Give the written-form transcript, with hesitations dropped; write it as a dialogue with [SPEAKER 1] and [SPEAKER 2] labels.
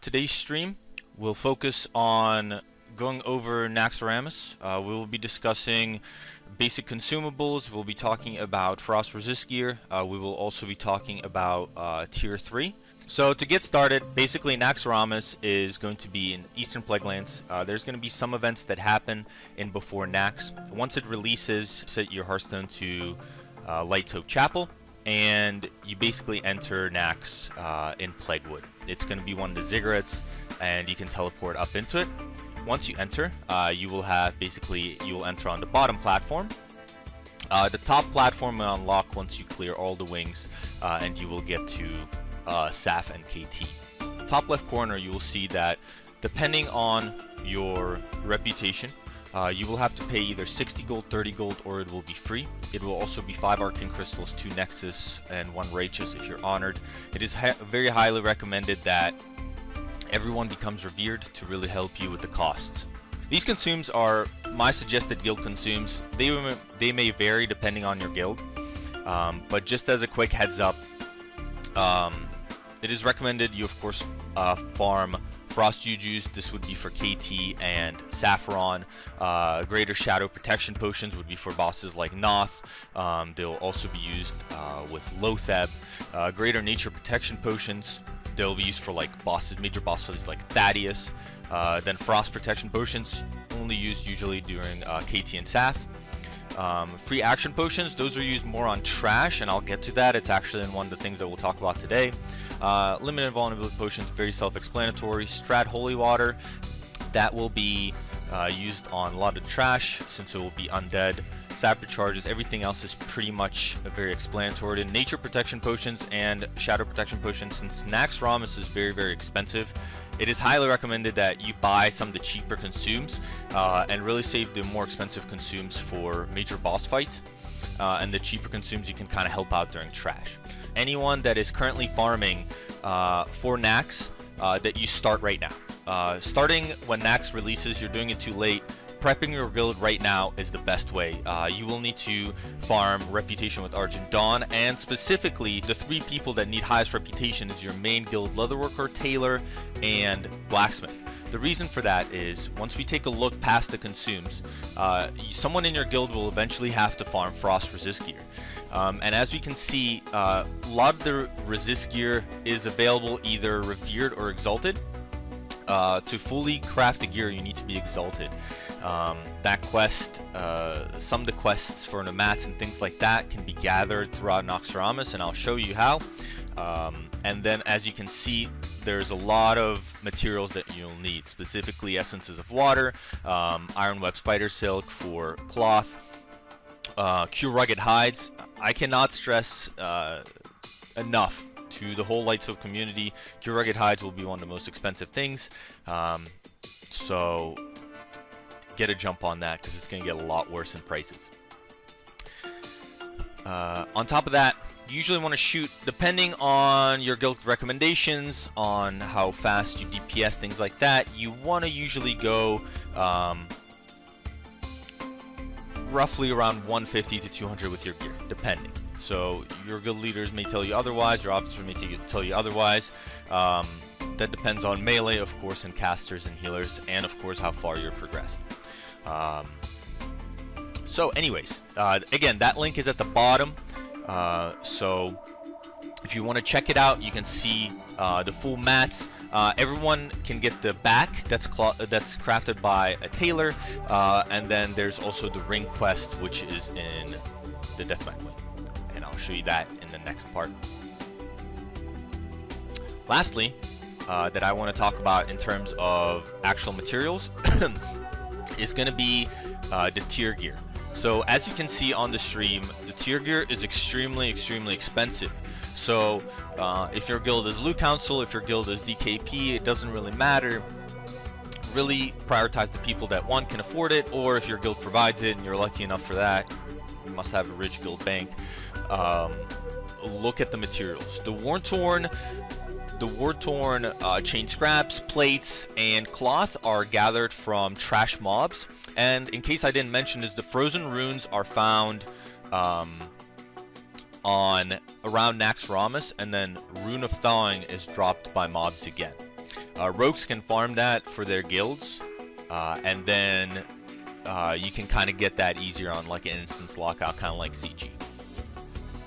[SPEAKER 1] Today's stream will focus on going over Naxxramas. We will be discussing basic consumables. We'll be talking about frost resist gear. We will also be talking about tier 3. So to get started, basically Naxxramas is going to be in Eastern Plaguelands. There's going to be some events that happen in before Nax. Once it releases, set your Hearthstone to Light's Hope Chapel, and you basically enter Nax in Plaguewood. It's going to be one of the ziggurats, and you can teleport up into it. Once you enter, you will enter on the bottom platform. The top platform will unlock once you clear all the wings, and you will get to Saf and KT. Top left corner, you will see that depending on your reputation, you will have to pay either 60 gold, 30 gold, or it will be free. It will also be 5 Arcane Crystals, 2 Nexus, and 1 Righteous if you're honored. It is very highly recommended that everyone becomes revered to really help you with the costs. These consumes are my suggested guild consumes. They may vary depending on your guild, but just as a quick heads up, it is recommended you of course farm Frost Jujus. This would be for KT and Saffron. Greater Shadow Protection Potions would be for bosses like Noth. They'll also be used with Lotheb. Greater Nature Protection Potions, they'll be used for like major boss fights like Thaddeus. Then Frost Protection Potions, only used usually during KT and Saf. Free Action Potions, those are used more on trash, and I'll get to that. It's actually in one of the things that we'll talk about today. Limited Vulnerability Potions, very self-explanatory. Strat Holy Water, that will be used on a lot of trash since it will be undead. Saber Charges, everything else is pretty much very explanatory. Nature Protection Potions and Shadow Protection Potions, since Naxxramas is very, very expensive, it is highly recommended that you buy some of the cheaper consumes and really save the more expensive consumes for major boss fights. And the cheaper consumes you can kind of help out during trash. Anyone that is currently farming for Nax, that you start right now. Starting when Nax releases, you're doing it too late. Prepping your guild right now is the best way. You will need to farm Reputation with Argent Dawn, and specifically the 3 people that need highest reputation is your main guild Leatherworker, Tailor, and Blacksmith. The reason for that is once we take a look past the consumes, someone in your guild will eventually have to farm Frost Resist gear. And as we can see, a lot of the resist gear is available either revered or exalted. To fully craft the gear, you need to be exalted. That quest, some of the quests for nomats and things like that can be gathered throughout Naxxramas, and I'll show you how. And then as you can see, there's a lot of materials that you'll need, specifically Essences of Water, Iron Web Spider Silk for cloth, Cure Rugged Hides. I cannot stress enough to the whole Light's Hope community, Cure Rugged Hides will be one of the most expensive things, so get a jump on that because it's going to get a lot worse in prices. On top of that, you usually want to shoot, depending on your guild recommendations, on how fast you DPS, things like that, you want to usually go roughly around 150 to 200 with your gear, depending. So your guild leaders may tell you otherwise, your officers may tell you otherwise. That depends on melee, of course, and casters and healers, and of course how far you're progressed. So anyways, again, that link is at the bottom. So if you want to check it out, you can see the full mats. Everyone can get the back that's crafted by a tailor, and then there's also the ring quest, which is in the deathmatch link, and I'll show you that in the next part. Lastly, that I want to talk about in terms of actual materials is going to be the tier gear. So as you can see on the stream, the tier gear is extremely expensive. So if your guild is Loot Council, if your guild is DKP, it doesn't really matter. Really prioritize the people that, one, can afford it, or if your guild provides it and you're lucky enough for that, you must have a rich guild bank. Look at the materials. The War-Torn chain scraps, plates, and cloth are gathered from trash mobs. And in case I didn't mention this, the frozen runes are found on around Naxxramas, and then Rune of Thawing is dropped by mobs again. Rogues can farm that for their guilds, and then you can kind of get that easier on like an instance lockout, kind of like CG.